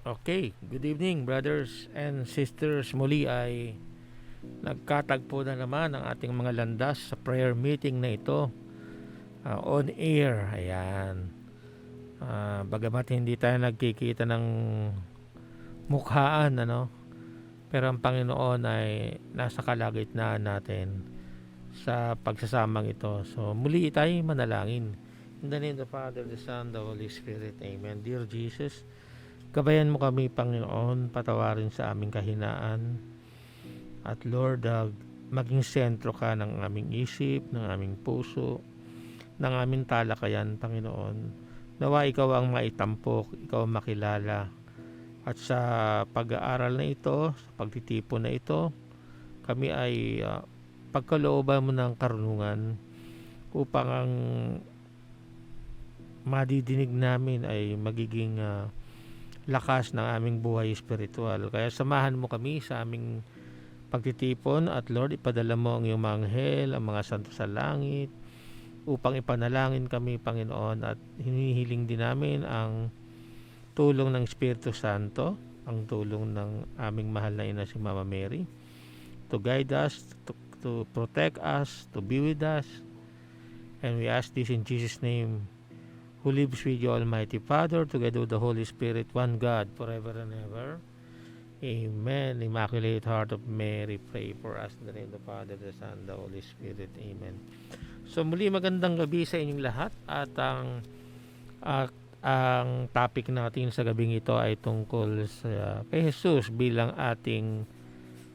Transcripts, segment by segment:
Okay, good evening brothers and sisters. Muli ay nagkatagpo na naman ang ating mga landas sa prayer meeting na ito, on air. Ayan. Bagamat hindi tayo nagkikita ng mukhaan, pero ang Panginoon ay nasa kalagitnaan natin sa pagsasamang ito. So muli tayo manalangin. In the name of the Father, the Son, the Holy Spirit. Amen. Dear Jesus, gabayan mo kami, Panginoon, patawarin sa aming kahinaan. At Lord, maging sentro ka ng aming isip, ng aming puso, ng aming talakayan, Panginoon. Nawa ikaw ang maitampok, ikaw ang makilala. At sa pag-aaral na ito, sa pagtitipon na ito, kami ay pagkalooban mo ng karunungan upang ang madidinig namin ay magiging lakas ng aming buhay espiritual. Kaya samahan mo kami sa aming pagtitipon at Lord, ipadala mo ang iyong mga anghel, ang mga santo sa langit upang ipanalangin kami, Panginoon, at hinihiling din namin ang tulong ng Espiritu Santo, ang tulong ng aming mahal na ina si Mama Mary to guide us, to protect us, to be with us. And we ask this in Jesus' name, who lives with you, Almighty Father, together with the Holy Spirit, one God, forever and ever. Amen. Immaculate Heart of Mary, pray for us. In the name of the Father, the Son, the Holy Spirit. Amen. So muli magandang gabi sa inyong lahat at ang topic natin sa gabing ito ay tungkol sa kay Jesus bilang ating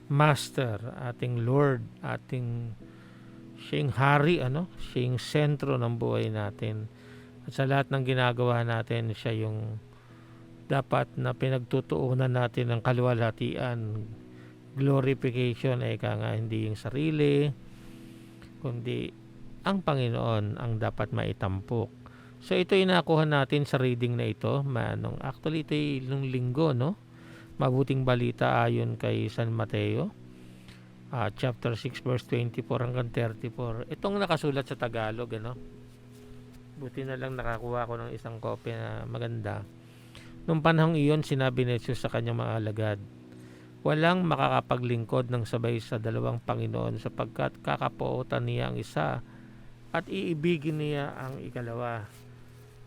Master, ating Lord, ating siyang hari, siyang sentro ng buhay natin. At sa lahat ng ginagawa natin, siya yung dapat na pinagtutuunan natin ng kaluwalhatian. Glorification ay nga hindi yung sarili, kundi ang Panginoon ang dapat maitampok. So ito yung nakuha natin sa reading na ito. Actually ito yung linggo, Mabuting balita ayon kay San Mateo, chapter 6 verse 24 hanggang 34. Itong nakasulat sa Tagalog, Buti na lang nakakuha ko ng isang kopya na maganda. Nung panahong iyon, sinabi ni Jesus sa kanyang mga alagad, walang makakapaglingkod ng sabay sa dalawang Panginoon sapagkat kakapootan niya ang isa at iibigin niya ang ikalawa.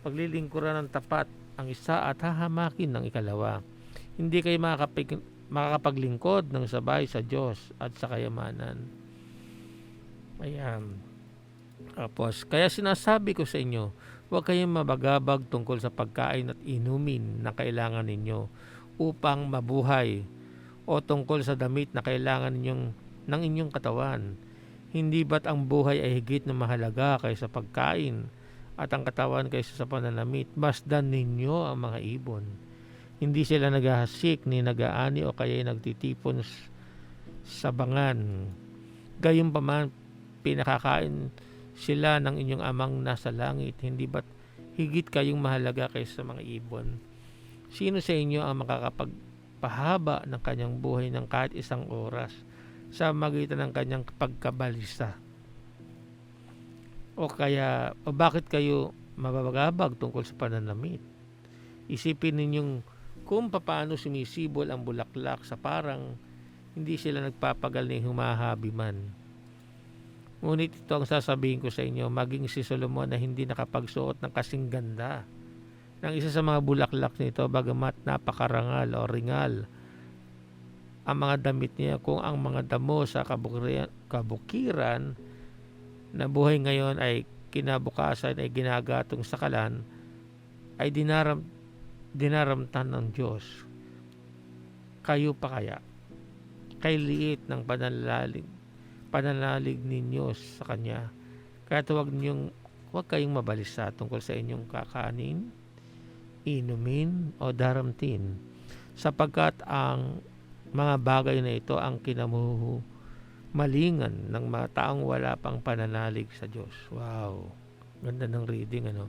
Paglilingkuran ng tapat ang isa at hahamakin ng ikalawa. Hindi kayo makakapaglingkod ng sabay sa Diyos at sa kayamanan. Ayan. Tapos, kaya sinasabi ko sa inyo, huwag kayong mabagabag tungkol sa pagkain at inumin na kailangan ninyo upang mabuhay o tungkol sa damit na kailangan ng inyong katawan. Hindi ba't ang buhay ay higit na mahalaga kaysa pagkain at ang katawan kaysa sa pananamit? Masdan ninyo ang mga ibon. Hindi sila naghahasik ni nagaani o kaya nagtitipon sa bangan. Gayunpaman, pinakakain sila ng inyong amang nasa langit. Hindi ba't higit kayong mahalaga kaysa mga ibon? Sino sa inyo ang makakapagpahaba ng kanyang buhay ng kahit isang oras sa magitan ng kanyang pagkabalisa? O bakit kayo mababagabag tungkol sa pananamit? Isipin ninyong kung paano sumisibol ang bulaklak sa parang hindi sila nagpapagal ni humahabi man. Ngunit ito ang sasabihin ko sa inyo, maging si Solomon na hindi nakapagsuot ng kasing ganda ng isa sa mga bulaklak nito, bagamat napakarangal o ringal ang mga damit niya. Kung ang mga damo sa kabukiran na buhay ngayon ay kinabukasan ay ginagatong sa kalan, ay dinaramtan ng Diyos. Kayo pa kaya? Kay liit ng pananalig ninyo sa Kanya. Kaya huwag kayong mabalisa tungkol sa inyong kakanin, inumin o daramtin, sapagkat ang mga bagay na ito ang kinamumalingan ng mga taong wala pang pananalig sa Diyos. Wow! Ganda ng reading,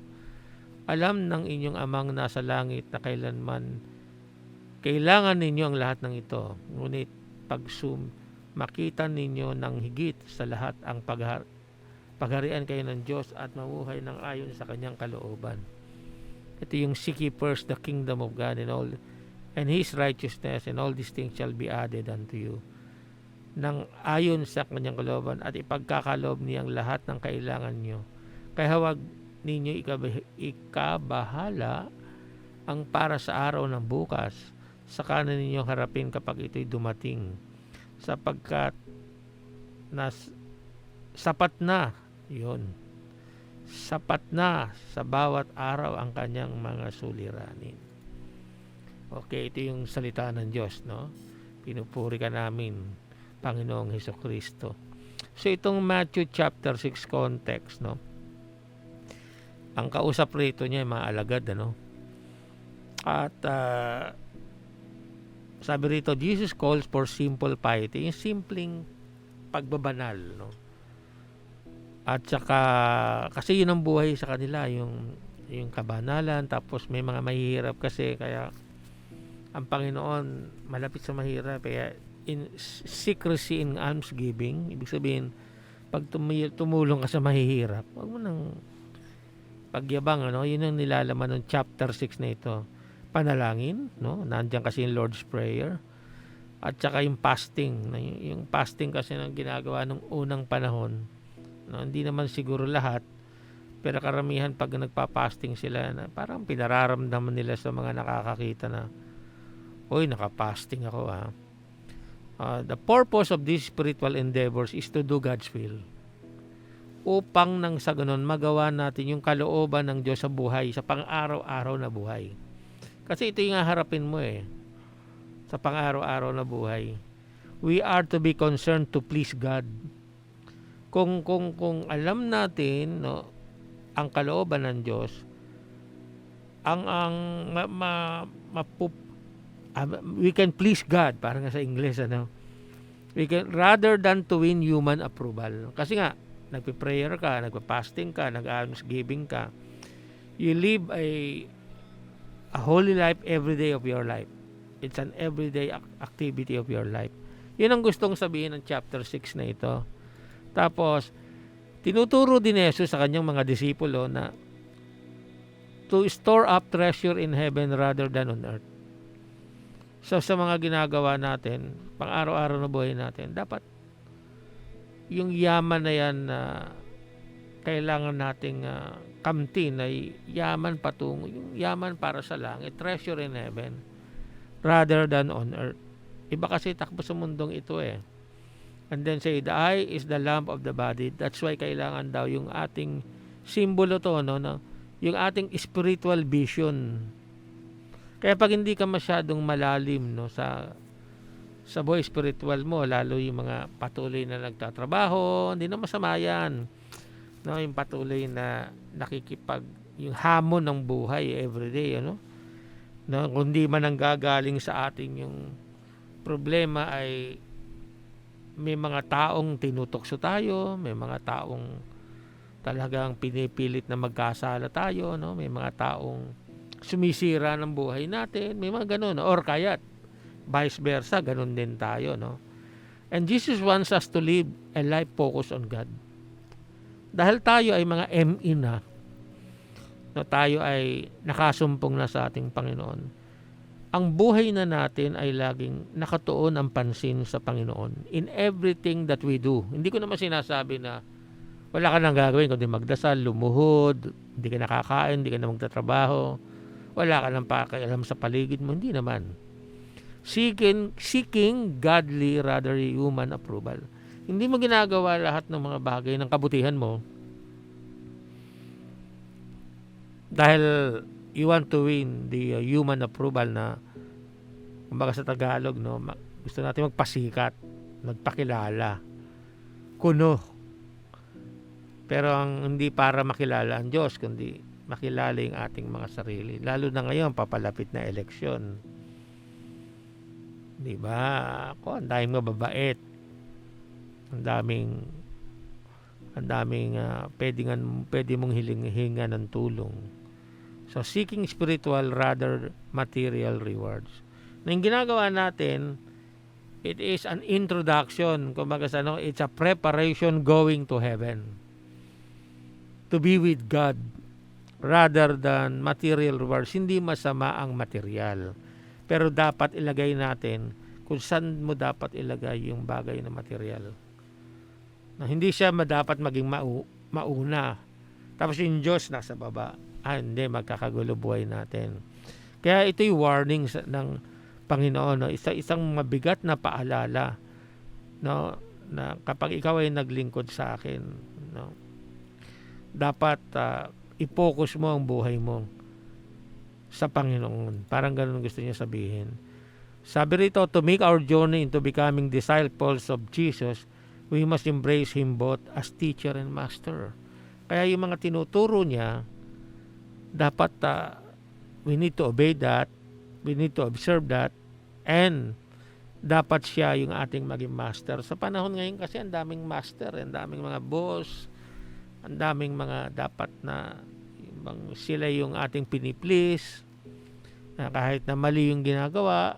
Alam ng inyong amang nasa langit na kailanman kailangan ninyo ang lahat ng ito. Ngunit makita ninyo ng higit sa lahat ang pagharian kayo ng Diyos at mamuhay ng ayon sa kanyang kalooban. Ito yung seek ye first the kingdom of God and all and His righteousness, and all these things shall be added unto you. Nang ayon sa kanyang kalooban at ipagkakaloob niyang lahat ng kailangan nyo. Kaya huwag ninyo ikabahala ang para sa araw ng bukas, sa kanan ninyo harapin kapag ito'y dumating, sapagkat sapat na yun. Sapat na sa bawat araw ang kanyang mga suliranin. Okay, ito yung salita ng Diyos, no? Pinupuri ka namin, Panginoong Hesukristo. So itong Matthew chapter 6 context, no? Ang kausap rito niya ay mga alagad, ano? At sabi rito, Jesus calls for simple piety, yung simpleng pagbabanal, no? At saka kasi yun ang buhay sa kanila, yung kabanalan, tapos may mga mahihirap kasi, kaya ang Panginoon malapit sa mahirap, kaya in secrecy in almsgiving, ibig sabihin pag tumulong ka sa mahihirap, wag mo nang pagyabang, ano? Yun ang nilalaman ng chapter 6 na ito. Panalangin, no? Nandiyan kasi yung Lord's Prayer, at saka yung fasting, yung fasting kasi nang ginagawa nung unang panahon, no? Hindi naman siguro lahat, pero karamihan pag nagpa-fasting sila, na parang pinararamdaman nila sa mga nakakakita na, oy, naka-fasting ako, ha. The purpose of these spiritual endeavors is to do God's will, upang nang sa ganun magawa natin yung kalooban ng Diyos sa buhay, sa pang-araw-araw na buhay. Kasi ito yung haharapin mo, sa pang-araw-araw na buhay. We are to be concerned to please God. Kung alam natin, no, ang kalooban ng Diyos, we can please God, parang sa English, ano? We can, rather than to win human approval. Kasi nga, nagpe-prayer ka, nagpa-fasting ka, nag-almsgiving ka, you live a holy life every day of your life. It's an everyday activity of your life. Yun ang gustong sabihin ng chapter 6 na ito. Tapos, tinuturo din ni Jesus sa kanyang mga disipulo na to store up treasure in heaven rather than on earth. So, sa mga ginagawa natin, pang araw-araw na buhay natin, dapat yung yaman na yan na kailangan nating kamtin ay yaman patungo, yung yaman para sa langit, treasure in heaven rather than on earth. Iba kasi takbo sa mundong ito, And then say, the eye is the lamp of the body. That's why kailangan daw yung ating simbolo to, no, yung ating spiritual vision. Kaya pag hindi ka masyadong malalim, no, sa buhay spiritual mo, lalo yung mga patuloy na nagtatrabaho, hindi na masama yan, no, yung patuloy na yung hamon ng buhay everyday, ano, no, kung di man ang gagaling sa ating yung problema ay may mga taong tinutokso tayo, may mga taong talagang pinipilit na magkasala tayo, no, may mga taong sumisira ng buhay natin, may mga ganun, or kaya vice versa, ganun din tayo, no. And Jesus wants us to live a life focused on God. Dahil tayo ay mga ME na, no, tayo ay nakasumpong na sa ating Panginoon. Ang buhay na natin ay laging nakatuon ang pansin sa Panginoon in everything that we do. Hindi ko naman sinasabi na wala ka nang gagawin kundi magdasal, lumuhod, hindi ka nakakain, hindi ka na magtatrabaho, wala ka nang pakialam sa paligid mo. Hindi naman. Seeking godly rather human approval. Hindi mo ginagawa lahat ng mga bagay ng kabutihan mo dahil you want to win the human approval na, kumbaga sa Tagalog, no, gusto natin magpasikat, magpakilala, kuno. Pero hindi para makilala ang Diyos, kundi makilala yung ating mga sarili. Lalo na ngayon, papalapit na eleksyon. Diba? Ako, ang daming mababait. Ang daming pwede mong hinga ng tulong. So, seeking spiritual rather material rewards. Na yung ginagawa natin, it is an introduction. Kumbaga sa it's a preparation going to heaven. To be with God rather than material rewards. Hindi masama ang material. Pero dapat ilagay natin kung saan mo dapat ilagay yung bagay na material. Na hindi siya dapat maging mauna. Tapos yung Diyos nasa baba. Hindi, magkakagulo buhay natin. Kaya ito'y warning ng Panginoon, no? Isang mabigat na paalala, no, na kapag ikaw ay naglingkod sa akin, no, dapat i-focus mo ang buhay mo sa Panginoon. Parang ganun gusto niya sabihin. Sabi rito, to make our journey into becoming disciples of Jesus, we must embrace Him both as teacher and master. Kaya yung mga tinuturo niya, dapat we need to obey that, we need to observe that, and dapat siya yung ating maging master. Sa panahon ngayon kasi ang daming master, ang daming mga boss, ang daming mga dapat na sila yung ating piniplease, na kahit na mali yung ginagawa,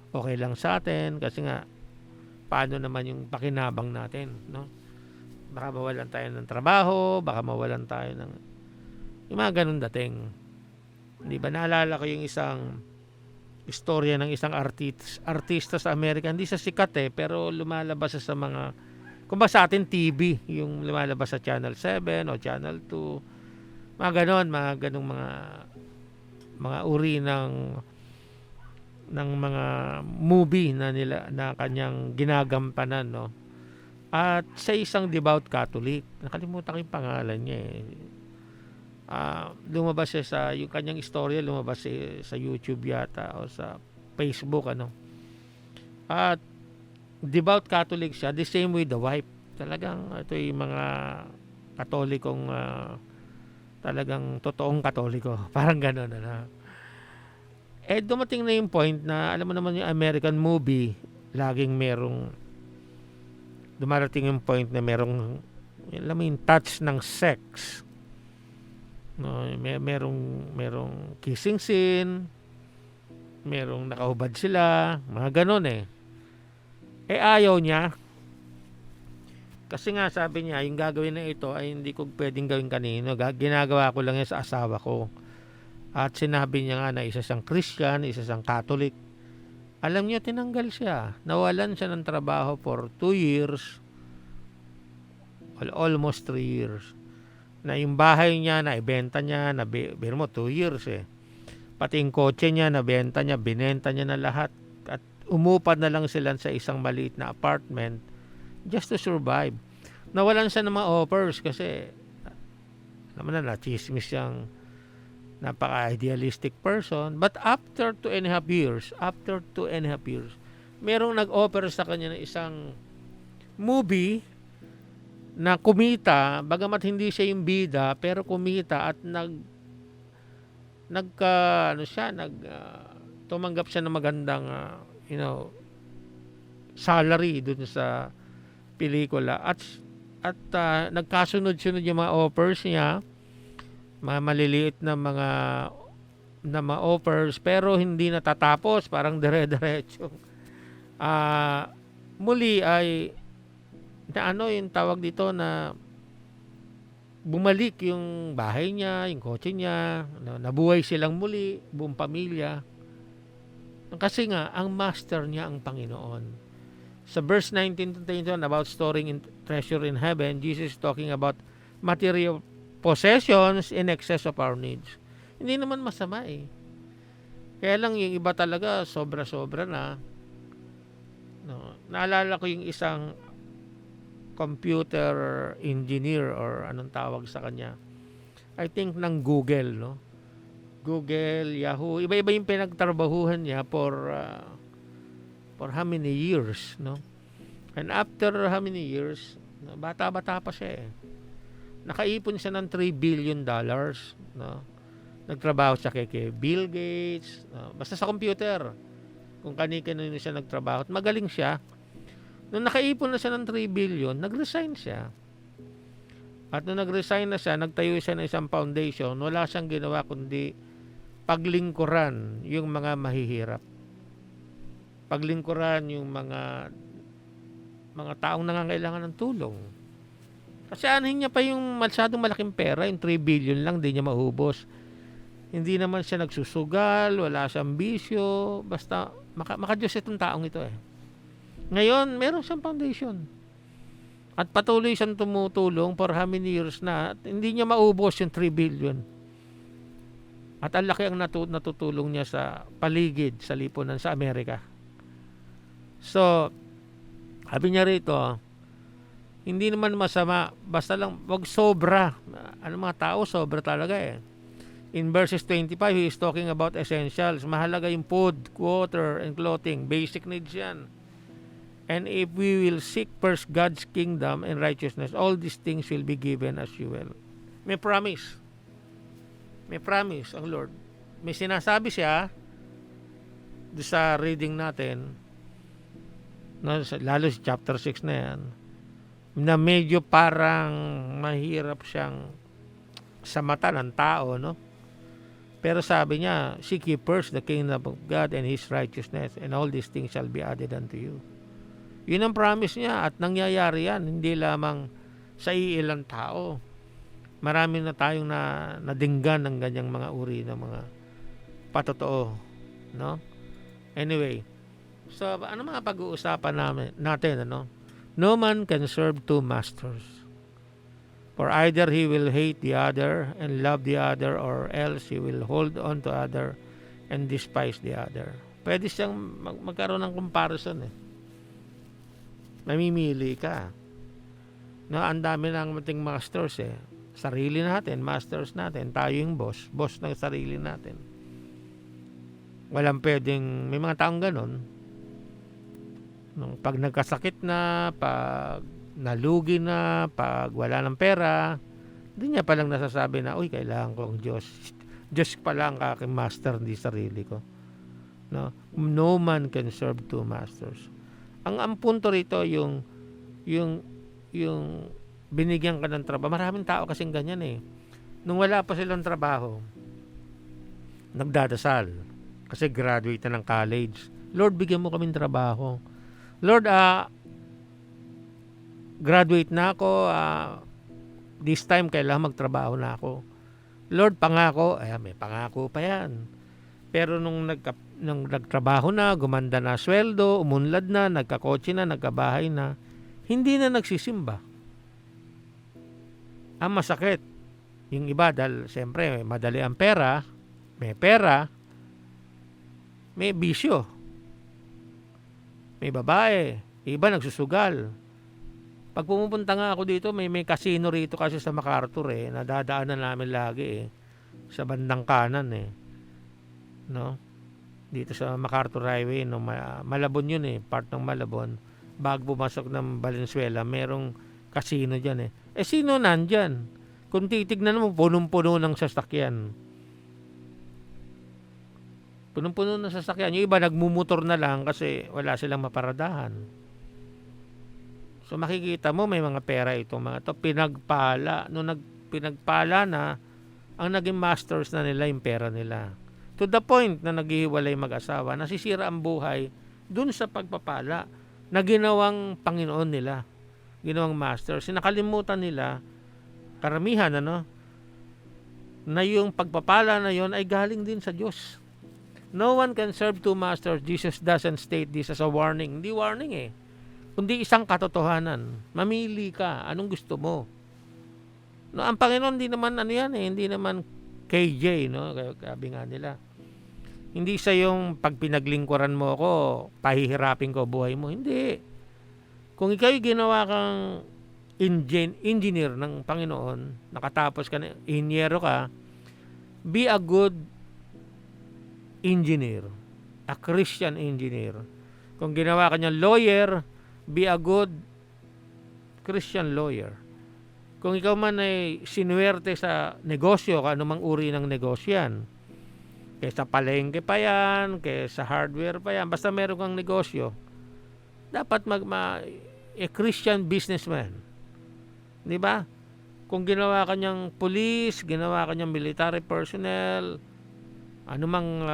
okay lang sa atin kasi nga paano naman yung pakinabang natin, no? Baka mawalan tayo ng trabaho, baka mawalan tayo ng yung mga ganun dating. Di ba, naalala ko yung isang istorya ng isang artista sa Amerika. Hindi sa sikat pero lumalabas sa mga, kung ba sa atin TV, yung lumalabas sa Channel 7 o Channel 2, mga ganon, mga ganong mga uri ng mga movie na nila na kanyang ginagampanan, no? At sa isang devout Catholic, nakalimutan ko yung pangalan niya lumabas siya sa yung kanyang istorya, lumabas sa YouTube yata o sa Facebook, ano. At devout Catholic siya, the same with the wife. Talagang ito yung mga Katolikong talagang totoong Katoliko. Parang gano'n, ano. Dumating na yung point na, alam mo naman yung American movie, laging dumarating yung point na merong, alam mo yung touch ng sex. No, merong kissing scene, merong nakahubad sila, mga gano'n ayaw niya. Kasi nga sabi niya, yung gagawin na ito ay hindi ko pwedeng gawin kanino. Ginagawa ko lang yan sa asawa ko. At sinabi niya nga na isa siyang Christian, isa siyang Catholic. Alam niyo, tinanggal siya. Nawalan siya ng trabaho for 2 years. Almost 3 years. Na yung bahay niya, naibenta niya, biro mo, 2 years Pati yung kotse niya, nabenta niya, binenta niya na lahat. At umupad na lang sila sa isang maliit na apartment just to survive. Nawalan siya ng mga offers kasi naman na chismis siyang napaka-idealistic person. But after 2.5 years, merong nag-offer sa kanya ng isang tumita na kumita, bagamat hindi siya yung bida, pero kumita at tumanggap siya ng magandang salary dun sa pelikula at nagkasunod-sunod yung mga offers niya, mga maliliit na mga offers, pero hindi natatapos, parang dire-diretso. Muli ay yung tawag dito na bumalik yung bahay niya, yung kotse niya, nabuhay silang muli, buong pamilya. Kasi nga, ang master niya ang Panginoon. Sa verse 19 to 21 about storing in treasure in heaven, Jesus is talking about material possessions in excess of our needs. Hindi naman masama Kaya lang yung iba talaga sobra-sobra na. No, naalala ko yung isang computer engineer or anong tawag sa kanya. I think ng Google, no? Google, Yahoo, iba-iba yung pinagtrabahuhan niya for how many years, no? And after how many years, bata-bata pa siya Nakaipon siya ng $3 billion, no? Nagtrabaho siya kay Bill Gates, no? Basta sa computer. Kung kanino siya nagtrabaho. At magaling siya. Nung nakaipon na siya ng 3 billion, nag-resign siya. At nung nag-resign na siya, nagtayo siya ng isang foundation, wala siyang ginawa kundi paglingkuran yung mga mahihirap. Paglingkuran yung mga taong nangangailangan ng tulong. Kasi anuhin niya pa yung masyadong malaking pera, yung 3 billion lang, di niya maubos. Hindi naman siya nagsusugal, wala siyang bisyo, basta maka-Diyos itong taong ito eh. Ngayon, meron siyang foundation. At patuloy siyang tumutulong for how many years na, at hindi niya maubos yung 3 billion. At ang laki ang natutulong niya sa paligid, sa lipunan sa Amerika. So, sabi niya rito, hindi naman masama, basta lang wag sobra. Ano mga tao, sobra talaga eh. In verses 25, he is talking about essentials. Mahalaga yung food, water, and clothing. Basic needs yan. And if we will seek first God's kingdom and righteousness, all these things will be given as you will. May promise. May promise ang Lord. May sinasabi siya sa reading natin, lalo sa chapter 6 na yan, na medyo parang mahirap siyang sa mata ng tao, no? Pero sabi niya, seek ye first the kingdom of God and His righteousness, and all these things shall be added unto you. Yun ang promise niya, at nangyayari yan, hindi lamang sa iilang tao. Marami na tayong nadinggan ng ganyang mga uri ng mga patotoo, no? Anyway, so ano mga pag-uusapan natin, ano? No man can serve two masters. For either he will hate the other and love the other, or else he will hold on to other and despise the other. Pwede siyang magkaroon ng comparison eh. Mamimili ka. No, ang dami ng ating masters eh. Sarili natin, masters natin, tayo yung boss ng sarili natin. Walang pwedeng, may mga taong ganon. Pag nagkasakit na, pag nalugi na, pag wala ng pera, hindi niya palang nasasabi na, uy, kailangan ko ang Diyos. Diyos pala ang aking master, hindi sarili ko. No man can serve two masters. Ang punto rito, yung binigyan ka ng trabaho. Maraming tao kasing ganyan eh. Nung wala pa silang trabaho, nagdadasal. Kasi graduate na ng college. Lord, bigyan mo kaming trabaho. Lord, graduate na ako, this time kailangan magtrabaho na ako. Lord, pangako, may pangako pa yan. Pero nung nagtrabaho na, gumanda na sweldo, umunlad na, nagkakotse na, nagkabahay na, hindi na nagsisimba. Ang masakit, yung iba, dahil siyempre madali ang pera, may bisyo. May babae, iba nagsusugal. Pag pumupunta nga ako dito, may casino rito kasi sa MacArthur eh. Nadadaanan namin lagi eh. Sa bandang kanan eh. No? Dito sa MacArthur Highway, no, Malabon yun eh. Part ng Malabon. Bago pumasok ng Valenzuela, merong casino dyan eh. Sino nandyan? Kung titignan mo, punong-puno ng sasakyan. Punong-puno ng sasakyan. Yung iba nagmumotor na lang kasi wala silang maparadahan. So makikita mo may mga pera itong mga to, pinagpala. Nung pinagpala na, ang naging masters na nila yung pera nila. To the point na naghihiwalay mag-asawa, nasisira ang buhay dun sa pagpapala na ginawang Panginoon nila, ginawang masters. Sinakalimutan nila, karamihan na yung pagpapala na yon ay galing din sa Diyos. No one can serve two masters. Jesus doesn't state this as a warning. Hindi warning eh. Kundi isang katotohanan. Mamili ka. Anong gusto mo? No, ang Panginoon hindi naman hindi naman KJ, no? Sabi nga nila. Hindi sa yung pag pinaglingkuran mo ako, pahihirapin ko buhay mo. Hindi. Kung ikaw ginawa kang engineer ng Panginoon, nakatapos ka na, inhinyero ka, be a good engineer. A Christian engineer. Kung ginawa ka niyang lawyer, be a good Christian lawyer. Kung ikaw man ay sinuwerte sa negosyo, anumang uri ng negosyo yan, kaysa palengke pa yan, kaysa hardware pa yan, basta meron kang negosyo, dapat a Christian businessman. Di ba? Kung ginawa ka niyang police, ginawa ka niyang military personnel, anumang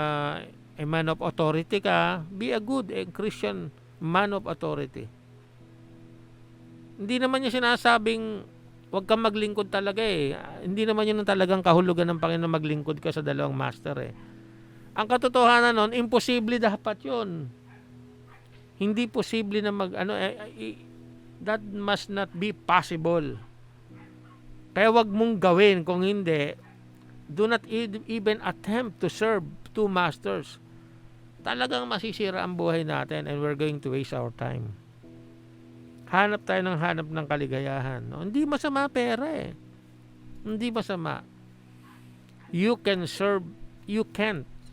a man of authority ka, be a good Christian man of authority. Hindi naman niya sinasabing Huwag kang maglingkod talaga eh. Hindi naman yun ang talagang kahulugan ng Panginoon maglingkod ka sa dalawang master eh. Ang katotohanan nun, imposible dapat yun. Hindi posible na that must not be possible. Kaya wag mong gawin. Kung hindi, do not even attempt to serve two masters. Talagang masisira ang buhay natin and we're going to waste our time. Hanap tayo ng hanap ng kaligayahan. No? Hindi masama pera eh. Hindi masama. You can't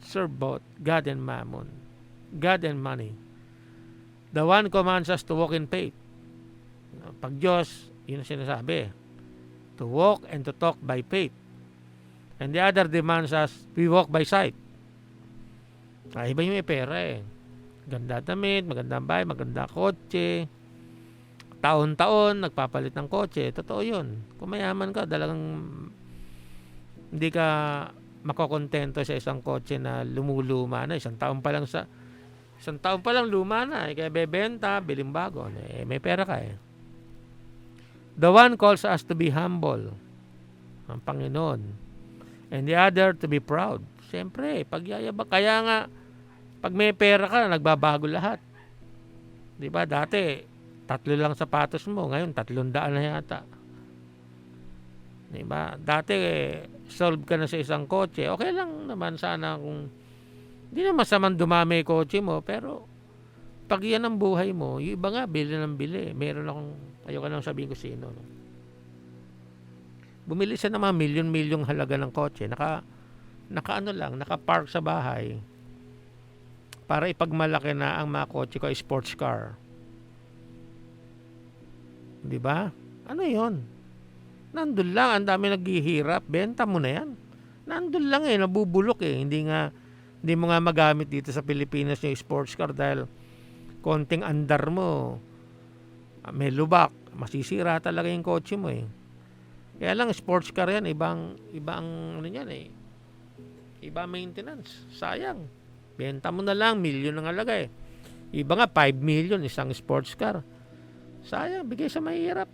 serve both God and mammon. God and money. The one commands us to walk in faith. Pag Diyos, yun ang sinasabi. To walk and to talk by faith. And the other demands us, we walk by sight. Iba yung may pera eh. Ganda damit, magandang bahay, maganda kotse. Taon-taon, nagpapalit ng kotse. Totoo yun. Kung mayaman ka, talagang hindi ka makokontento sa isang kotse na lumuluma na. Isang taon pa lang luma na. Kaya bebenta, biling bago. May pera ka eh. The one calls us to be humble. Ang Panginoon. And the other to be proud. Siyempre, pagyayabang. Kaya nga, pag may pera ka, nagbabago lahat. Diba? Dati, 3 lang sapatos mo. Ngayon, 300 na yata. Diba? Dati, solve ka na sa isang kotse. Okay lang naman sana kung hindi na masamang dumami yung kotse mo. Pero, pag yan ang buhay mo, yung iba nga, bili ng bili. Meron akong, ayoko nang sabihin ko sino. No? Bumili siya ng mga milyon-milyong halaga ng kotse. Naka-park sa bahay. Para ipagmalaki na ang mga kotse ko ay sports car. Di ba? Ano yon? Nandun lang, ang dami naghihirap, benta mo na yan. Nandun lang nabubulok eh. Hindi mo nga magamit dito sa Pilipinas yung sports car dahil konting andar mo, may lubak, masisira talaga yung kotse mo eh. Kaya lang sports car yan, ibang ano yan eh. Iba maintenance, sayang. Benta mo na lang, milyon ang halaga eh. Iba nga 5 million isang sports car. Sayang, bigay sa mahirap.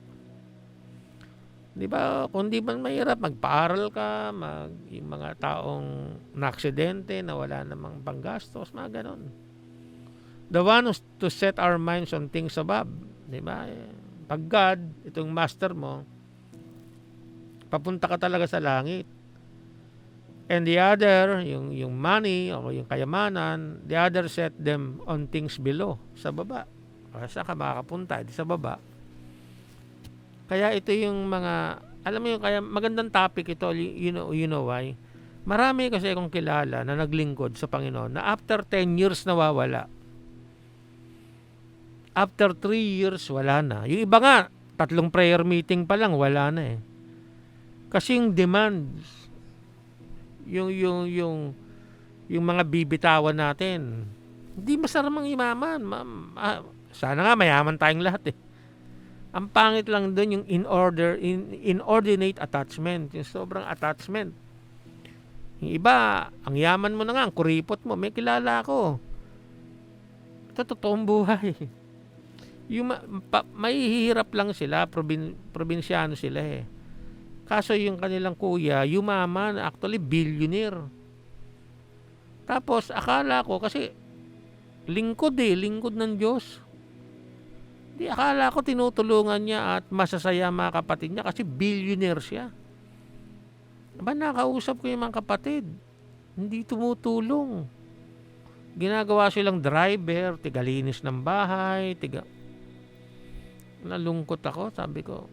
Di ba? Kung di man mahirap, magpaaral ka, yung mga taong na-aksidente, na wala namang panggastos, mga ganon. The one to set our minds on things above. Di ba? Pag God, itong master mo, papunta ka talaga sa langit. And the other, yung money, o yung kayamanan, the other set them on things below, sa baba. Saan ka makakapunta? Di sa baba. Kaya ito yung mga, alam mo yung, kaya magandang topic ito, you know why? Marami kasi akong kilala na naglingkod sa Panginoon na after 10 years nawawala. After 3 years, wala na. Yung iba nga, 3 prayer meeting pa lang, wala na eh. Kasi yung demands, yung mga bibitawan natin, hindi masaramang imaman. Sana nga mayaman tayong lahat eh. Ang pangit lang doon yung inordinate attachment, yung sobrang attachment. Yung iba, ang yaman mo na nga, ang kuripot mo, may kilala ako. Ito totoong buhay. Yung mahihirap lang sila, probinsyano sila eh. Kaso yung kanilang kuya, yumaman, actually billionaire. Tapos akala ko kasi lingkod ng Diyos. Di akala ko tinutulungan niya at masasaya mga kapatid niya kasi billionaire siya. Nakausap ko yung mga kapatid. Hindi tumutulong. Ginagawa silang driver, tigalinis ng bahay, nalungkot ako, sabi ko.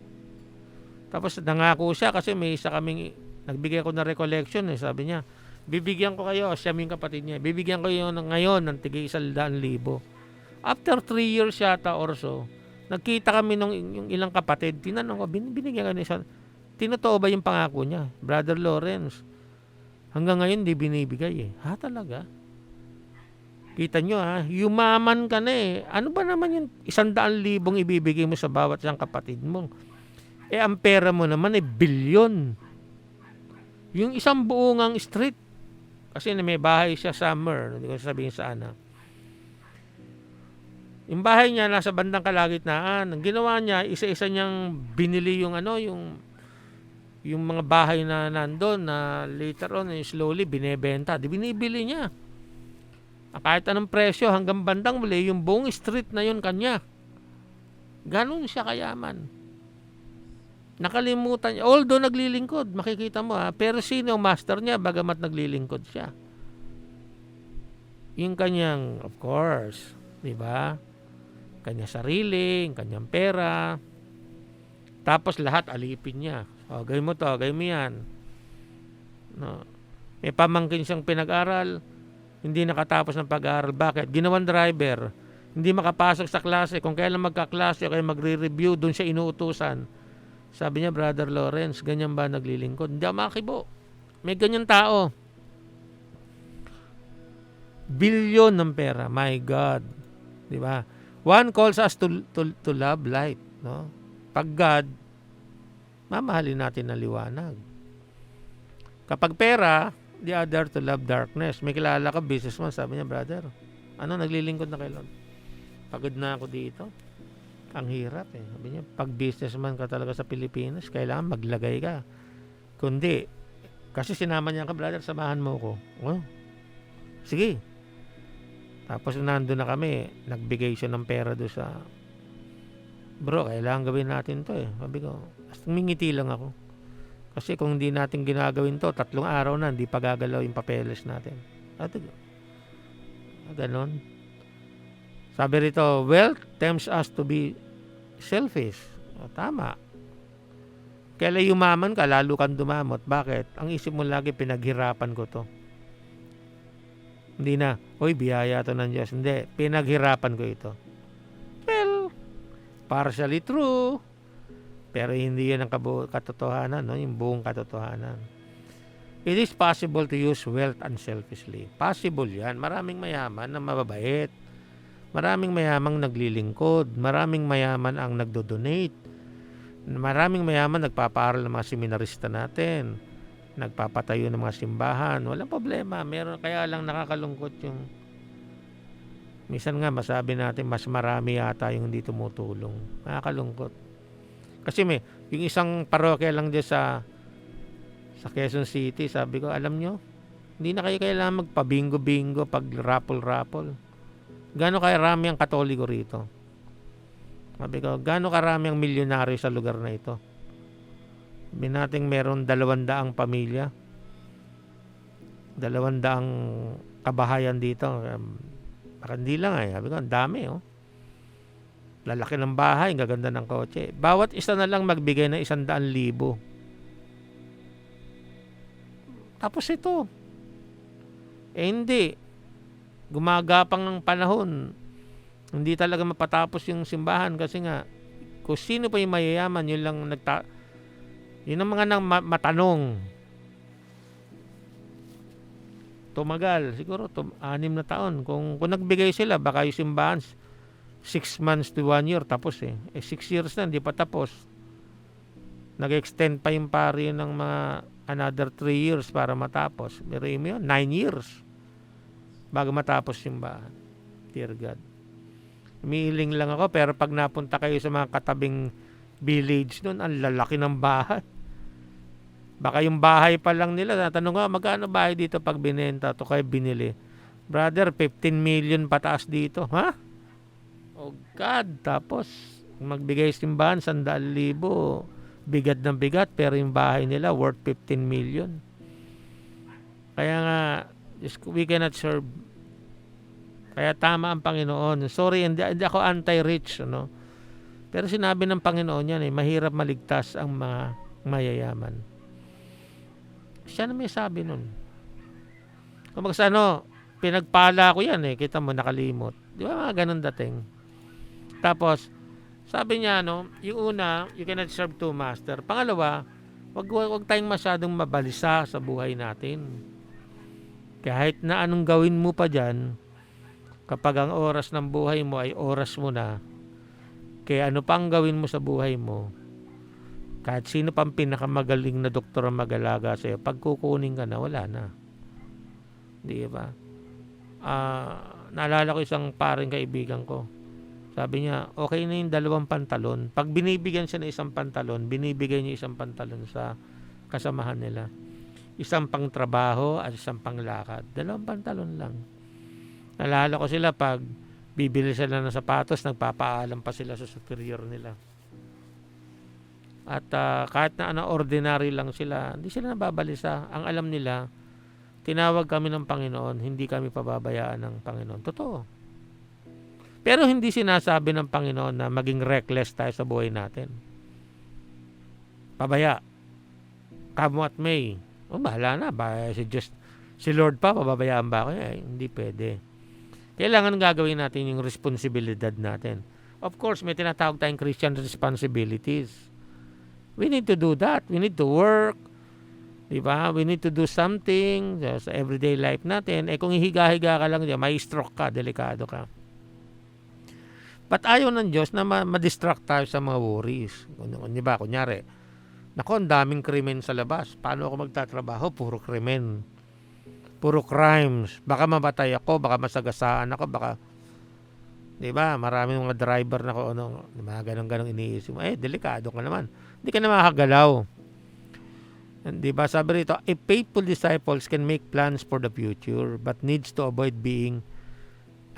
Tapos nangako siya kasi may isa kaming, nagbigay ko na recollection eh, sabi niya, bibigyan ko kayo, siya yung kapatid niya, bibigyan ko kayo ngayon ng tigay 100,000. After 3 years yata or so, nagkita kami yung ilang kapatid, tinanong ko, binigyan ka na isa, tinotoo ba yung pangako niya? Brother Lawrence, hanggang ngayon di binibigay eh. Ha talaga? Kita nyo ha, yumaman ka na eh. Ano ba naman yung 100,000 ibibigay mo sa bawat isang kapatid mo? Ang pera mo naman ay bilyon. Yung isang buongang street, kasi may bahay siya somewhere, hindi ko sabihin saan na. Yung bahay niya nasa bandang kalagitnaan. Ang ginawa niya, isa-isa niyang binili yung yung mga bahay na nandun na later on slowly binebenta. Di binibili niya. Kahit anong presyo hanggang bandang muli, yung buong street na yun kanya. Ganun siya kayaman. Nakalimutan niya. Although naglilingkod, makikita mo pero sino ang master niya bagamat naglilingkod siya? Yung kanyang, of course, di ba? Kanya sarili, kanyang pera. Tapos lahat alipin niya. O, gawin mo to, gawin mo yan. No. May pamangkin siyang pinag-aral, hindi nakatapos ng pag-aaral. Bakit? Ginawang driver. Hindi makapasok sa klase. Kung kailan magkaklase o kaya magre-review, doon siya inuutusan. Sabi niya, Brother Lawrence, ganyan ba naglilingkod? Hindi ako makibo. May ganyan tao. Bilyon ng pera. My God. Di ba? One calls us to love light. No? Pag God, mamahalin natin ang liwanag. Kapag pera, the other to love darkness. May kilala ka, businessman, sabi niya, brother, naglilingkod na kayo? Pagod na ako dito. Ang hirap Sabi niya, pag businessman ka talaga sa Pilipinas, kailangan maglagay ka. Kundi, kasi sinama niya ka, brother, samahan mo ko. Oh, sige. Tapos nandun na kami, nagbigay siya ng pera doon sa, bro, kailangan gawin natin to Sabi ko, mingiti lang ako. Kasi kung hindi natin ginagawin to, 3 araw na, hindi pa gagalaw yung papeles natin. Ganon. Sabi rito, wealth tempts us to be selfish. Tama. Kailan yumaman ka, lalo kang dumamot. Bakit? Ang isip mo lagi, pinaghirapan ko to. Hindi na, biyaya to ng Diyos. Hindi, pinaghirapan ko ito. Well, partially true. Pero hindi yan ang katotohanan, yung buong katotohanan. It is possible to use wealth unselfishly. Possible yan. Maraming mayaman na mababait. Maraming mayamang naglilingkod. Maraming mayaman ang nagdo-donate. Maraming mayaman nagpapaaral ng mga seminarista natin. Nagpapatayo ng mga simbahan. Walang problema. Meron, kaya lang nakakalungkot yung minsan nga masabi natin mas marami yata yung hindi tumutulong. Nakakalungkot. Kasi yung isang parokya lang dyan sa Quezon City, sabi ko, alam nyo, hindi na kayo kailangan magpa-bingo-bingo, pag-raffle-raffle. Gano'ng karami ang Katoliko rito? Sabi ko, gano'ng karami ang milyonaryo sa lugar na ito? Sabi natin meron 200 pamilya, 200 kabahayan dito. Baka hindi lang sabi ko, ang dami lalaki ng bahay, ang gaganda ng kotse. Bawat isa na lang magbigay ng 100,000. Tapos ito. Hindi. Gumagapang ang panahon. Hindi talaga mapatapos yung simbahan kasi nga, kung sino pa yung mayayaman, yun lang yun ang mga matanong. Tumagal. Siguro 6 na taon. Kung nagbigay sila, baka yung simbahan 6 months to 1 year tapos 6 years na hindi pa tapos. Nag-extend pa yung pari ng mga another 3 years para matapos. Pero yun 9 years bago matapos yung bahan. Dear God, umiiling lang ako, pero pag napunta kayo sa mga katabing village nun, ang lalaki ng bahay. Baka yung bahay pa lang nila, natanong ko, magkano bahay dito pag binenta to kayo binili? Brother, 15 million pataas dito. Ha? Oh God, tapos magbigay simbahan 100,000, bigat ng bigat, pero yung bahay nila worth 15 million. Kaya nga, we cannot serve. Kaya tama ang Panginoon. Sorry, hindi ako anti-rich, pero sinabi ng Panginoon yan, mahirap maligtas ang mga mayayaman. Siya na may sabi nun. Kung pinagpala ko yan kita mo nakalimot. Di ba mga ganun dating? Tapos, sabi niya, yung una, you cannot serve two master. Pangalawa, wag tayong masyadong mabalisa sa buhay natin. Kahit na anong gawin mo pa dyan, kapag ang oras ng buhay mo ay oras mo na, kaya ano pang gawin mo sa buhay mo, kahit sino pang pinakamagaling na doktor ang mag-alaga sa'yo, pag kukunin ka na, wala na. Di ba? Naalala ko isang paring kaibigan ko. Sabi niya, okay na yung 2 pantalon. Pag binibigyan siya ng 1 pantalon, binibigay niya 1 pantalon sa kasamahan nila. 1 pang trabaho at 1 pang lakad. 2 pantalon lang. Nalala ko sila pag bibili sila ng sapatos, nagpapaalam pa sila sa superior nila. At kahit na ordinary lang sila, hindi sila nababalisa. Ang alam nila, tinawag kami ng Panginoon, hindi kami pababayaan ng Panginoon. Totoo. Pero hindi sinasabi ng Panginoon na maging reckless tayo sa buhay natin. Pabaya. Come what may. Bahala na. Si Lord pa, pababayaan ba ako? Hindi pwede. Kailangan gagawin natin yung responsibilidad natin. Of course, may tinatawag tayong Christian responsibilities. We need to do that. We need to work. Diba? We need to do something sa everyday life natin. Kung higa-higa ka lang dyan, may stroke ka, delikado ka. But ayaw ng Diyos na ma-distract tayo sa mga worries. Diba? Kunyari, ang daming krimen sa labas. Paano ako magtatrabaho? Puro krimen. Puro crimes. Baka mamatay ako, baka masagasaan ako, baka, diba? Maraming mga driver na mga ganong iniisip. Delikado ka naman. Hindi ka na makagalaw. Diba? Sabi rito, a faithful disciples can make plans for the future but needs to avoid being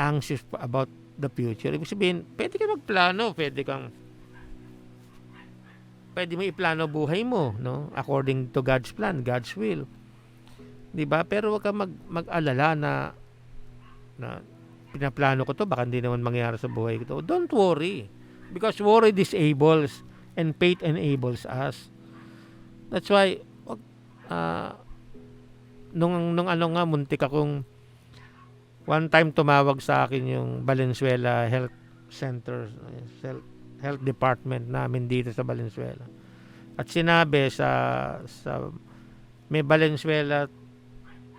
anxious about the future. Ibig sabihin, pwede ka magplano, pwede mo iplano buhay mo, no? According to God's plan, God's will. 'Di ba? Pero wag ka mag-alala na pinaplano ko to, baka hindi naman mangyari sa buhay ko to. Don't worry. Because worry disables and faith enables us. That's why nung muntik akong one time tumawag sa akin yung Valenzuela Health Center, Health Department namin dito sa Valenzuela. At sinabi sa may Valenzuela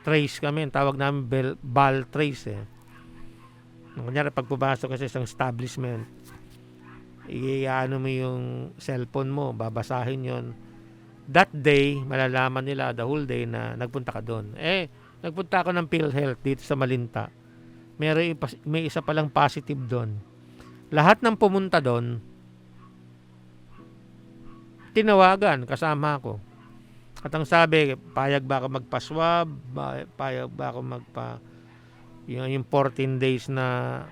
trace kami, tawag namin Val trace . Kunyari pag pumasok ka sa isang establishment, iano mo yung cellphone mo, babasahin yon. That day, malalaman nila the whole day na nagpunta ka doon. Nagpunta ako ng PhilHealth dito sa Malinta. May isa palang positive doon. Lahat ng pumunta doon, tinawagan, kasama ako. At ang sabi, payag ba ako magpa-swab? Payag ba ako yung 14 days na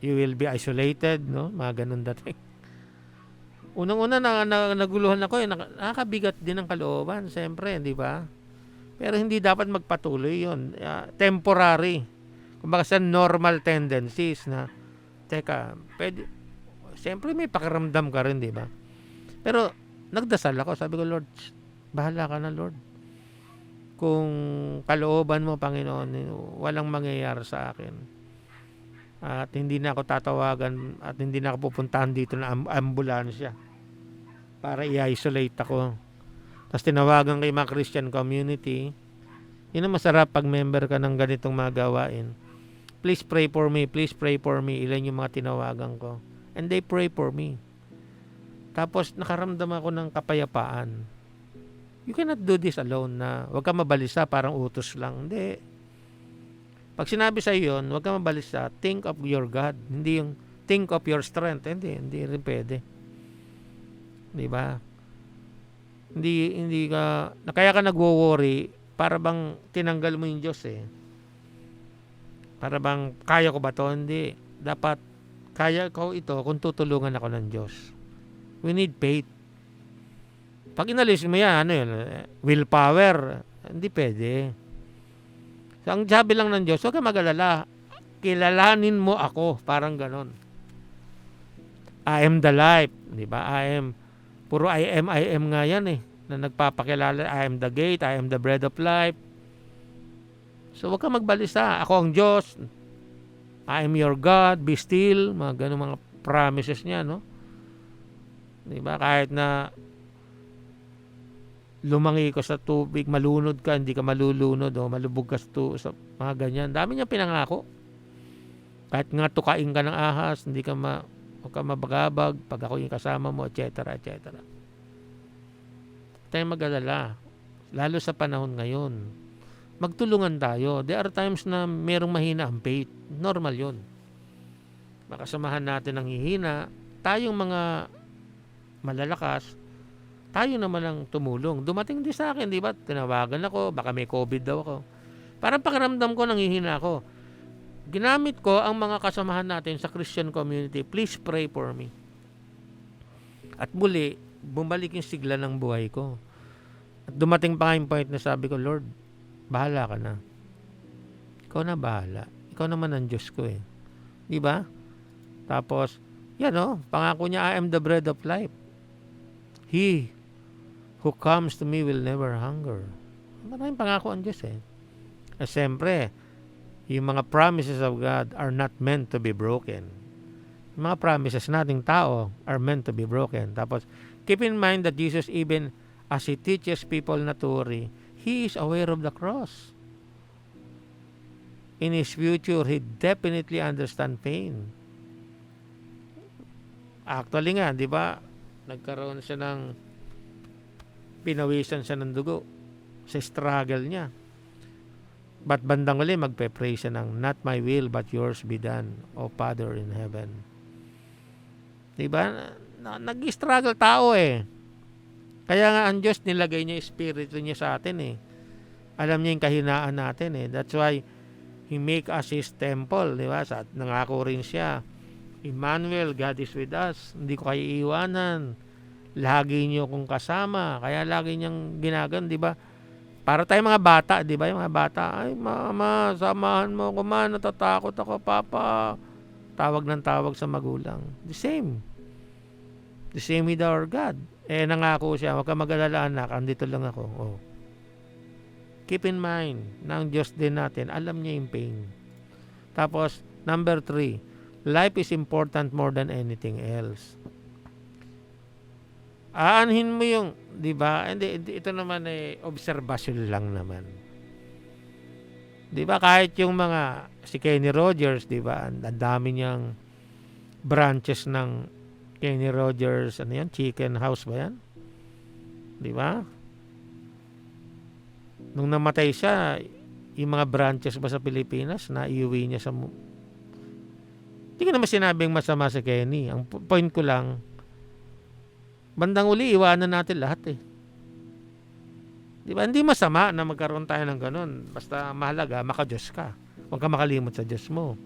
you will be isolated, no? Mga ganun dating. Unang-una naguluhan ako, nakakabigat din ang kalooban, siyempre, di ba? Pero hindi dapat magpatuloy yun. Temporary. Kumbaga sa normal tendencies na, teka, pwede, siyempre may pakiramdam ka rin, di ba? Pero, nagdasal ako. Sabi ko, Lord, bahala ka na, Lord. Kung kalooban mo, Panginoon, walang mangyayari sa akin. At hindi na ako tatawagan at hindi na ako pupuntahan dito na ambulansya para i-isolate ako. Tapos tinawagan kay mga Christian community. Yun ang masarap pag member ka ng ganitong mga gawain. Please pray for me, please pray for me. Ilan yung mga tinawagan ko. And they pray for me. Tapos nakaramdam ako ng kapayapaan. You cannot do this alone na wag ka mabalisa, parang utos lang. Hindi. Pag sinabi sa iyo yun, wag ka mabalisa, think of your God. Hindi yung think of your strength. Hindi rin pwede. Di ba? Hindi ka, kaya ka nagwo-worry, para bang tinanggal mo yung Diyos Para bang, kaya ko ba to? Hindi. Dapat, kaya ko ito kung tutulungan ako ng Diyos. We need faith. Pag inalis mo yan, willpower, hindi pwede. So, ang sabi lang ng Diyos, huwag ka mag-alala. Kilalanin mo ako. Parang ganon. I am the life. Di ba? Puro I am nga yan na nagpapakilala. I am the gate. I am the bread of life. So, huwag ka magbalisa. Ako ang Diyos. I am your God. Be still. Mga ganong mga promises niya, no? Di ba? Kahit na lumangi ka sa tubig, malunod ka, hindi ka malulunod, malubog ka sa mga ganyan. Dami niyang pinangako. Kahit nga tukain ka ng ahas, huwag ka mabagabag, pag ako yung kasama mo, etc. etc. Tayo mag-alala. Lalo sa panahon ngayon. Magtulungan tayo. There are times na merong mahina ang faith. Normal yun. makasamahan natin ang hihina, tayong mga malalakas, tayo naman ang tumulong. Dumating din sa akin, di ba? Tinawagan ako, baka may COVID daw ako. Parang pakiramdam ko, nanghihina ako. Ginamit ko ang mga kasamahan natin sa Christian community. Please pray for me. At muli, bumalik yung sigla ng buhay ko. At dumating pa nga yung point na sabi ko, Lord, bahala ka na. Ikaw na bahala. Ikaw naman ang Diyos ko eh. Di ba? Tapos, yan o, pangako niya, I am the bread of life. He who comes to me will never hunger. Maraming pangako ang Diyos eh. At siyempre, yung mga promises of God are not meant to be broken. Yung mga promises nating tao are meant to be broken. Tapos, keep in mind that Jesus, even as He teaches people not to worry, He is aware of the cross. In His future, He definitely understands pain. Actually nga, di ba, nagkaroon siya ng pinawisan siya ng dugo sa struggle niya. But bandang uli, magpe-pray siya ng, not my will, but yours be done, O Father in heaven. Diba? Nag-struggle tao eh. Kaya nga ang Diyos nilagay niya espiritu niya sa atin eh. Alam niya yung kahinaan natin eh. That's why He make us His temple. Diba? Nangako rin siya, Emmanuel, God is with us. Hindi ko kayo iiwanan. Lagi niyo kong kasama. Kaya lagi niyang ginagan, di ba? Para tayo mga bata, di ba? Yung mga bata, ay mama, samahan mo ako man, natatakot ako, papa. Tawag ng tawag sa magulang. The same. The same with our God. Eh, nangako siya, huwag ka mag-alala anak, andito lang ako. Oh. Keep in mind, na ang Diyos din natin, alam niya yung pain. Tapos, number 3, life is important more than anything else. Aanhin mo yung, di ba? Ito naman ay obserbasyon lang naman. Di ba? Kahit yung mga, si Kenny Rogers, di ba? Ang dami niyang branches ng Kenny Rogers, ano yan? Chicken House ba yan? Di ba? Nung namatay siya, yung mga branches ba sa Pilipinas, na iuwi niya sa... Hindi ko naman sinabing masama si Kenny. Ang point ko lang, bandang uli, iwanan natin lahat eh. Di ba? Hindi masama na magkaroon tayo ng ganun. Basta mahalaga, maka-Diyos ka. Huwag ka makalimot sa Diyos mo.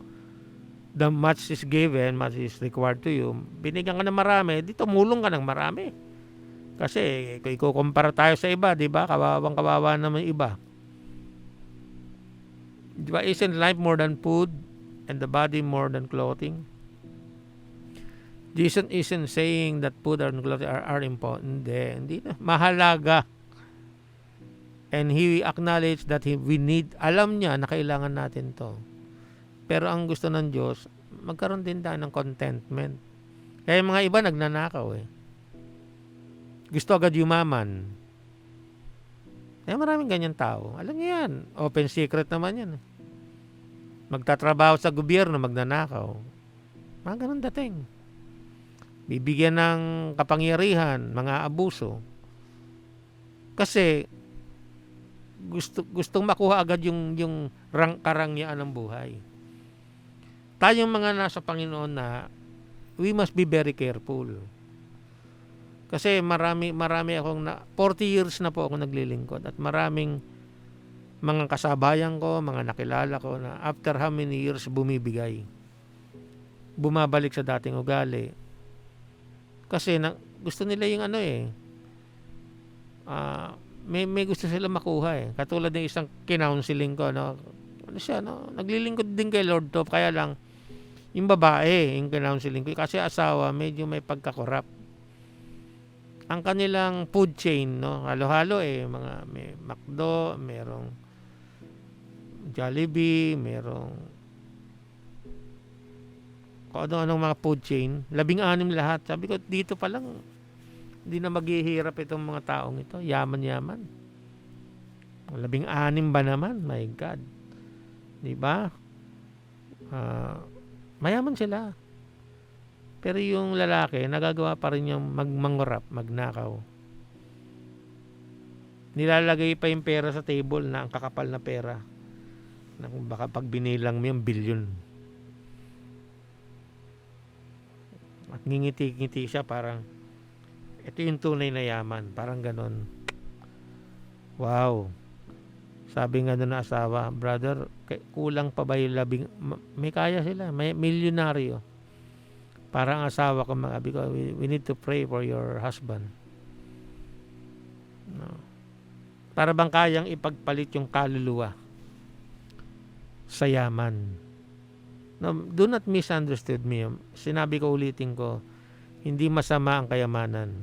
The much is given, much is required to you. Binigyan ka ng marami, di tumulong ka ng marami. Kasi, kung ikukumpara tayo sa iba, di ba? Kawawang-kawawa naman iba. Di ba? Isn't life more than food and the body more than clothing? Jesus isn't saying that food and clothing are important. Hindi na. Mahalaga. And He acknowledged that we need, alam niya na kailangan natin to. Pero ang gusto ng Diyos, magkaroon din tayo ng contentment. Kaya mga iba nagnanakaw eh. Gusto agad yumaman. Kaya maraming ganyan tao. Alam niyo yan. Open secret naman yan. Magtatrabaho sa gobyerno, magnanakaw. Mga ganun dating. Bibigyan ng kapangyarihan, mga abuso. Kasi gustong makuha agad yung karangyaan ng buhay. Tayong mga nasa Panginoon na we must be very careful. Kasi marami akong 40 years na po ako naglilingkod at maraming mga kasabayan ko, mga nakilala ko na after how many years bumibigay. Bumabalik sa dating ugali. Kasi gusto nila yung ano eh. May gusto sila makuha eh. Katulad ng isang kinounseling ko, no? Ano siya, no? Naglilingkod din kay Lord Top, kaya lang yung babae, yung kinounseling ko, kasi asawa, medyo may pagkakorap. Ang kanilang food chain, no? Halo-halo eh. May McDo, merong Jollibee, merong ano-anong mga food chain, 16 lahat. Sabi ko, dito pa lang, hindi na maghihirap itong mga taong ito. Yaman-yaman. 16 ba naman? My God. Diba? Mayaman sila. Pero yung lalaki, nagagawa pa rin yung mangurap, magnakaw. Nilalagay pa yung pera sa table na ang kakapal na pera. Na kung baka pag binilang mo yung bilyon. At ngingiti-ngiti siya, parang ito yung tunay na yaman, parang ganon. Wow. Sabi nga doon na asawa, brother, kulang pa ba yung may kaya sila, may milyonaryo. Parang asawa ko mga because we need to pray for your husband. No. Para bang kayang ipagpalit yung kaluluwa sa yaman. No, do not misunderstood me. Sinabi ko, ulitin ko, hindi masama ang kayamanan.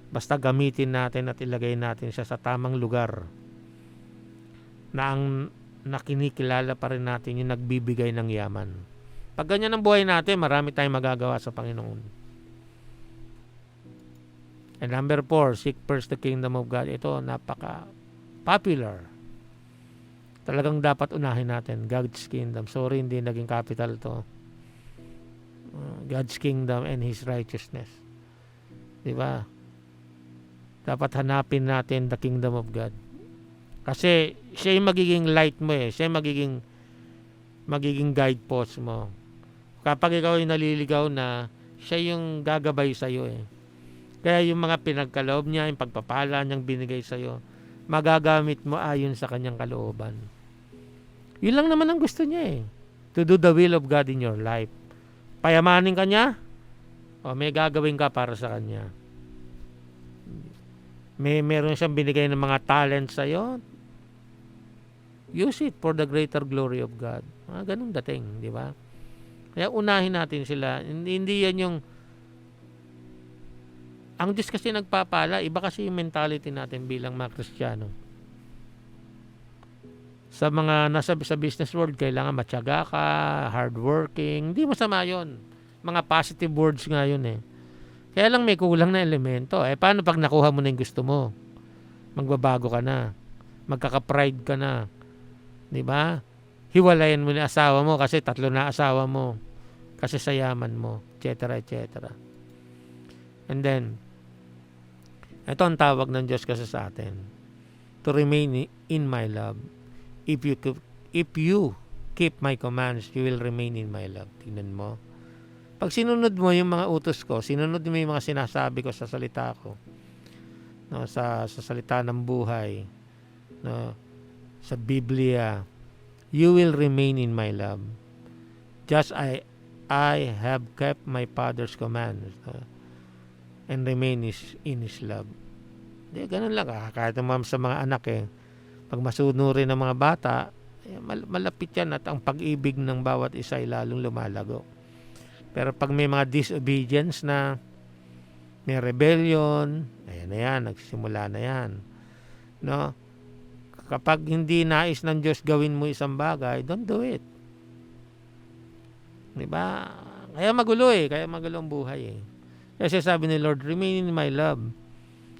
Basta gamitin natin at ilagay natin siya sa tamang lugar na ang nakinikilala pa rin natin yung nagbibigay ng yaman. Pag ganyan ang buhay natin, marami tayong magagawa sa Panginoon. And number 4, seek first the kingdom of God. Ito, napaka-popular. Talagang dapat unahin natin, God's kingdom. Sorry, hindi naging capital to. God's kingdom and His righteousness. Diba? Dapat hanapin natin the kingdom of God. Kasi siya yung magiging light mo eh. Siya yung magiging guidepost mo. Kapag ikaw ay naliligaw na, siya yung gagabay sa'yo eh. Kaya yung mga pinagkaloob niya, yung pagpapala niyang binigay sa'yo, magagamit mo ayon sa kanyang kalooban. Yun lang naman ang gusto niya eh. To do the will of God in your life. Payamanin ka niya, o may gagawin ka para sa kanya. Meron siyang binigay ng mga talent sa'yo, use it for the greater glory of God. Ganun dating, di ba? Kaya unahin natin sila. Hindi yan yung ang Diyos kasi nagpapala, iba kasi yung mentality natin bilang mga Kristiyano. Sa mga nasa sa business world, kailangan matyaga ka, hardworking. Hindi masama yun. Mga positive words nga yun eh. Kaya lang may kulang na elemento. Paano pag nakuha mo na yung gusto mo? Magbabago ka na. Magkaka-pride ka na. Di ba? Hiwalayan mo na asawa mo kasi 3 na asawa mo. Kasi sa yaman mo. Etc. etc. And then, ito ang tawag ng Diyos kasi sa atin. To remain in my love. If you keep my commands, you will remain in my love. Tingnan mo. Pag sinunod mo yung mga utos ko, sinunod mo yung mga sinasabi ko sa salita ko, no, sa salita ng buhay, no, sa Biblia, you will remain in my love. Just I have kept my Father's commands, no, and remain in His love. Di, ganun lang. Kahit sa mga anak eh, pag masunurin ng mga bata, malapit yan at ang pag-ibig ng bawat isa ay lalong lumalago. Pero pag may mga disobedience na, may rebellion, ayan na yan, nagsisimula na yan. No? Kapag hindi nais ng Diyos gawin mo isang bagay, don't do it. Diba? Kaya magulo eh, kaya magulo ang buhay eh. Kasi sabi ni Lord, remain in my love.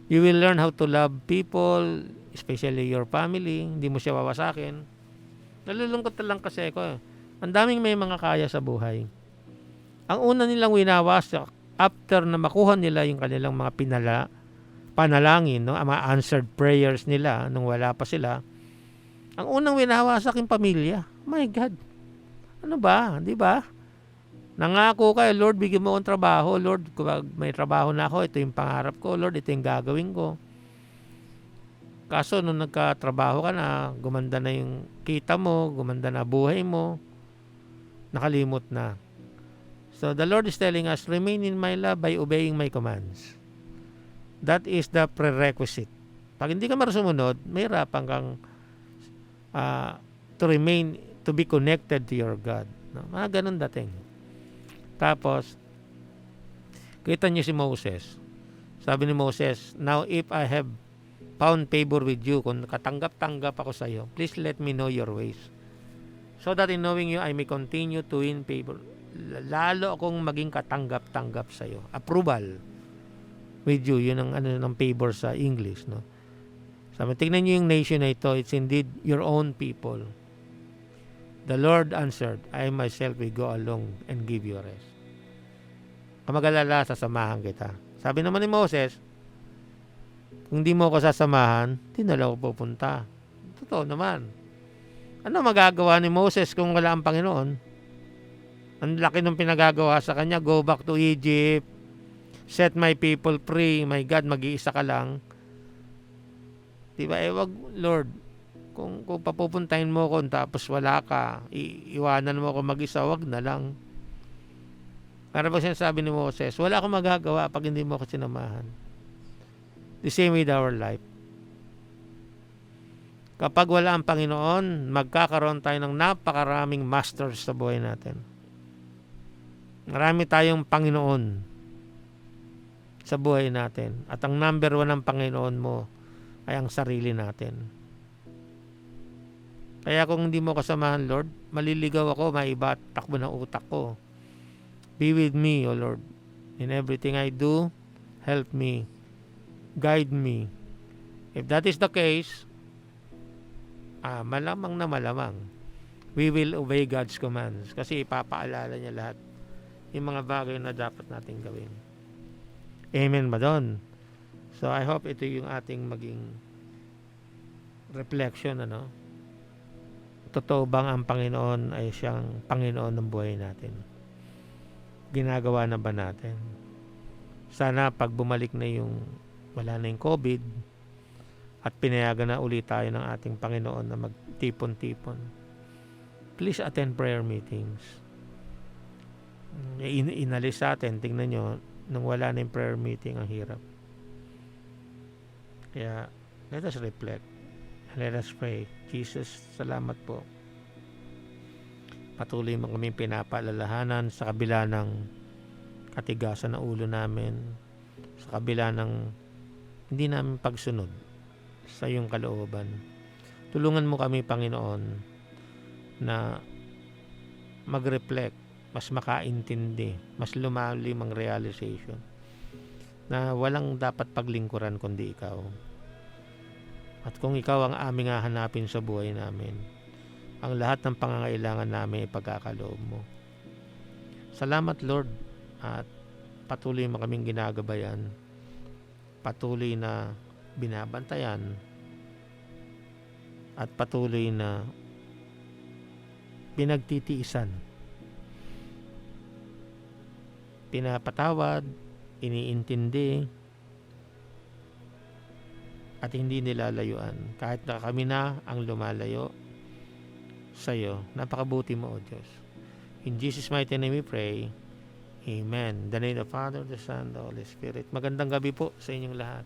You will learn how to love people, especially your family. Hindi mo siya wawasakin. Nalulungkot na lang kasi ako eh. Ang daming may mga kaya sa buhay. Ang una nilang winawasak, after na makuha nila yung kanilang mga panalangin, no? Ang mga answered prayers nila nung wala pa sila, ang unang winawasak yung pamilya. My God. Ano ba? Di ba? Nangako ka, Lord, bigyan mo akong trabaho. Lord, kung may trabaho na ako, ito yung pangarap ko. Lord, ito yung gagawin ko. Kaso, nung nagkatrabaho ka na, gumanda na yung kita mo, gumanda na buhay mo, nakalimot na. So, the Lord is telling us, remain in my love by obeying my commands. That is the prerequisite. Pag hindi ka sumunod, may hirapan kang to be connected to your God. No? Mga ganun dating. Tapos, kita niyo si Moses. Sabi ni Moses, now if I have found favor with you, kung katanggap-tanggap ako sa iyo, please let me know your ways. So that in knowing you, I may continue to win favor. Lalo akong maging katanggap-tanggap sa iyo. Approval with you. Yun ang ng favor sa English. No? Sabi, tingnan niyo yung nation na ito. It's indeed your own people. The Lord answered, I myself will go along and give you rest. Kamagalala, sasamahan kita. Sabi naman ni Moses, kung di mo ako sasamahan, di na lang ako pupunta. Totoo naman. Ano magagawa ni Moses kung wala ang Panginoon? Ang laki ng pinagagawa sa kanya. Go back to Egypt. Set my people free. My God, mag-iisa ka lang. Diba? Wag, Lord. Kung papupuntahin mo ko tapos wala ka, iwanan mo ko mag-isa, wag na lang. Para ba sinasabi ni Moses, wala akong magagawa pag hindi mo ako sinamahan. The same with our life. Kapag wala ang Panginoon, magkakaroon tayo ng napakaraming masters sa buhay natin. Marami tayong Panginoon sa buhay natin. At ang number 1 ng Panginoon mo ay ang sarili natin. Kaya kung hindi mo kasamahan, Lord, maliligaw ako, maiba at takbo ng utak ko. Be with me, O Lord. In everything I do, help me. Guide me. If that is the case, malamang na malamang, we will obey God's commands. Kasi ipapaalala niya lahat yung mga bagay na dapat nating gawin. Amen ba doon? So I hope ito yung ating maging reflection, Totoo bang ang Panginoon ay siyang Panginoon ng buhay natin? Ginagawa na ba natin? Sana pag bumalik na yung wala na yung COVID at pinayagan na ulit tayo ng ating Panginoon na magtipon-tipon, please attend prayer meetings. Inalis sa atin, tingnan nyo, nung wala na yung prayer meeting, ang hirap. Kaya let us reflect. Let us pray. Jesus, salamat po. Patuloy mo kami pinapaalalahanan sa kabila ng katigasan ng ulo namin, sa kabila ng hindi namin pagsunod sa iyong kalooban. Tulungan mo kami, Panginoon, na mag-reflect, mas makaintindi, mas lumalim ang realization na walang dapat paglingkuran kundi ikaw. At kung ikaw ang aming hahanapin sa buhay namin, ang lahat ng pangangailangan namin ay pagkakaloob mo. Salamat, Lord, at patuloy mo kaming ginagabayan, patuloy na binabantayan, at patuloy na pinagtitiisan, pinapatawad, iniintindi, at hindi nilalayuan. Kahit na kami na ang lumalayo sa iyo, napakabuti mo, O Diyos. In Jesus' mighty name we pray. Amen. In the name of the Father, the Son, the Holy Spirit. Magandang gabi po sa inyong lahat.